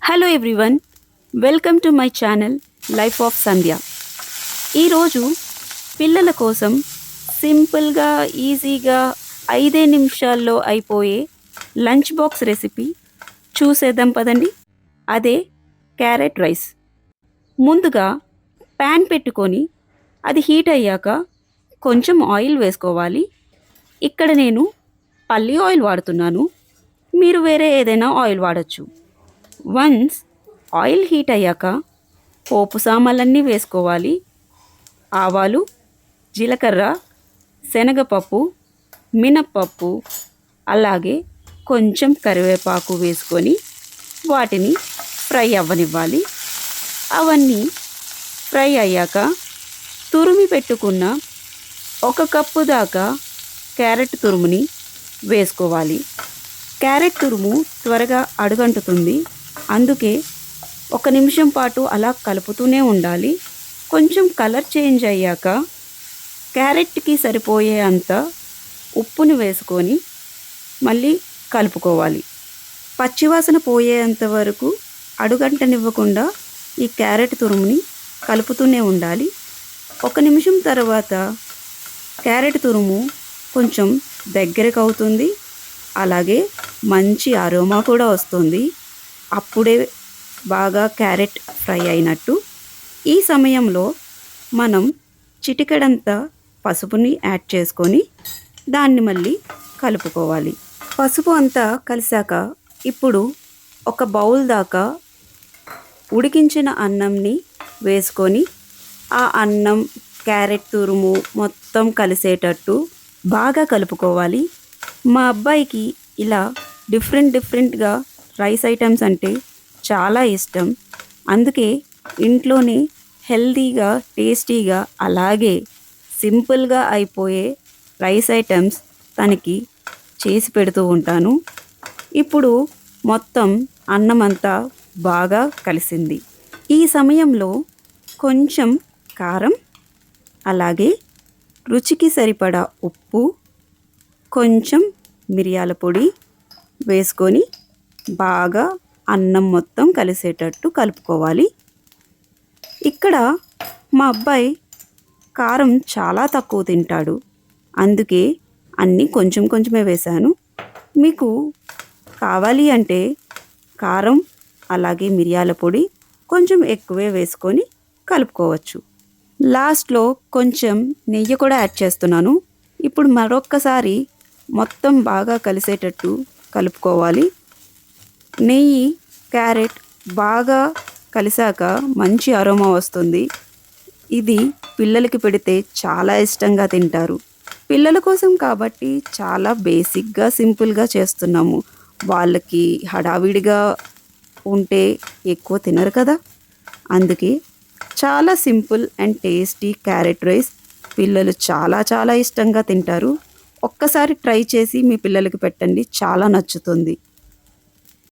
Hello everyone, welcome to my channel life of Sandhya. ఈరోజు పిల్లల కోసం సింపుల్గా ఈజీగా 5 నిమిషాల్లో అయిపోయే లంచ్ బాక్స్ రెసిపీ చూసేద్దాం పదండి. అదే క్యారెట్ రైస్. ముందుగా ప్యాన్ పెట్టుకొని అది హీట్ అయ్యాక కొంచెం ఆయిల్ వేసుకోవాలి. ఇక్కడ నేను పల్లి ఆయిల్ వాడుతున్నాను, మీరు వేరే ఏదైనా ఆయిల్ వాడచ్చు. వన్స్ ఆయిల్ హీట్ అయ్యాక పోపు సామాన్లన్నీ వేసుకోవాలి. ఆవాలు, జీలకర్ర, శనగపప్పు, మినప్పప్పు, అలాగే కొంచెం కరివేపాకు వేసుకొని వాటిని ఫ్రై అవ్వనివ్వాలి. అవన్నీ ఫ్రై అయ్యాక తురిమి పెట్టుకున్న 1 కప్పు దాకా క్యారెట్ తురుముని వేసుకోవాలి. క్యారెట్ తురుము త్వరగా అడుగంటుతుంది, అందుకే 1 నిమిషం పాటు అలా కలుపుతూనే ఉండాలి. కొంచెం కలర్ చేంజ్ అయ్యాక క్యారెట్కి సరిపోయే అంత ఉప్పుని వేసుకొని మళ్ళీ కలుపుకోవాలి. పచ్చివాసన పోయేంత వరకు అడుగంటనివ్వకుండా ఈ క్యారెట్ తురుముని కలుపుతూనే ఉండాలి. 1 నిమిషం తర్వాత క్యారెట్ తురుము కొంచెం దగ్గరకు అవుతుంది, అలాగే మంచి అరోమా కూడా వస్తుంది. అప్పుడే బాగా క్యారెట్ ఫ్రై అయినట్టు. ఈ సమయంలో మనం చిటికెడంత పసుపుని యాడ్ చేసుకొని దాన్ని మళ్ళీ కలుపుకోవాలి. పసుపు అంతా కలిసాక ఇప్పుడు 1 బౌల్ దాకా ఉడికించిన అన్నంని వేసుకొని ఆ అన్నం క్యారెట్ తురుము మొత్తం కలిసేటట్టు బాగా కలుపుకోవాలి. మా అబ్బాయికి ఇలా డిఫరెంట్గా రైస్ ఐటమ్స్ అంటే చాలా ఇష్టం. అందుకే ఇంట్లోనే హెల్తీగా, టేస్టీగా, అలాగే సింపుల్గా అయిపోయే రైస్ ఐటమ్స్ తనకి చేసి పెడుతూ ఉంటాను. ఇప్పుడు మొత్తం అన్నం అంతా బాగా కలిసింది. ఈ సమయంలో కొంచెం కారం, అలాగే రుచికి సరిపడా ఉప్పు, కొంచెం మిరియాల పొడి వేసుకొని బాగా అన్నం మొత్తం కలిసేటట్టు కలుపుకోవాలి. ఇక్కడ మా అబ్బాయి కారం చాలా తక్కువ తింటాడు, అందుకే అన్నీ కొంచెమే వేశాను. మీకు కావాలి అంటే కారం అలాగే మిరియాల పొడి కొంచెం ఎక్కువే వేసుకొని కలుపుకోవచ్చు. లాస్ట్లో కొంచెం నెయ్యి కూడా యాడ్ చేస్తున్నాను. ఇప్పుడు మరొక్కసారి మొత్తం బాగా కలిసేటట్టు కలుపుకోవాలి. నెయ్యి, క్యారెట్ బాగా కలిసాక మంచి అరోమా వస్తుంది. ఇది పిల్లలకి పెడితే చాలా ఇష్టంగా తింటారు. పిల్లల కోసం కాబట్టి చాలా బేసిక్గా, సింపుల్గా చేస్తున్నాము. వాళ్ళకి హడావిడిగా ఉంటే ఎక్కువ తినరు కదా, అందుకే చాలా simple and tasty carrot rice పిల్లలు చాలా ఇష్టంగా తింటారు. ఒక్కసారి ట్రై చేసి మీ పిల్లలకి పెట్టండి, చాలా నచ్చుతుంది.